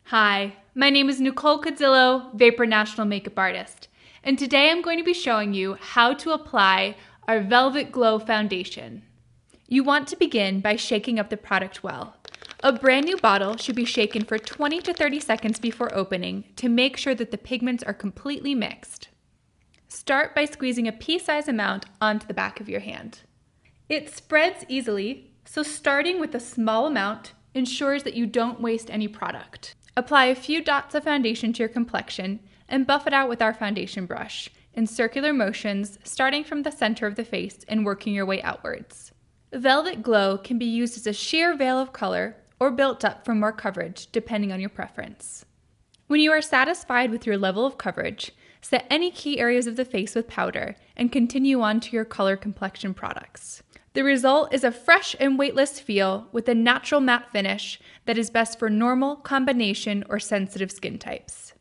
Hi, my name is Nicole Cadzillo, Vapour National Makeup Artist, and today I'm going to be showing you how to apply our Velvet Glow Foundation. You want to begin by shaking up the product well. A brand new bottle should be shaken for 20 to 30 seconds before opening to make sure that the pigments are completely mixed. Start by squeezing a pea-sized amount onto the back of your hand. It spreads easily, so starting with a small amount ensures that you don't waste any product. Apply a few dots of foundation to your complexion and buff it out with our foundation brush in circular motions, starting from the center of the face and working your way outwards. Velvet Glow can be used as a sheer veil of color or built up for more coverage, depending on your preference. When you are satisfied with your level of coverage, set any key areas of the face with powder and continue on to your color complexion products. The result is a fresh and weightless feel with a natural matte finish that is best for normal, combination, or sensitive skin types.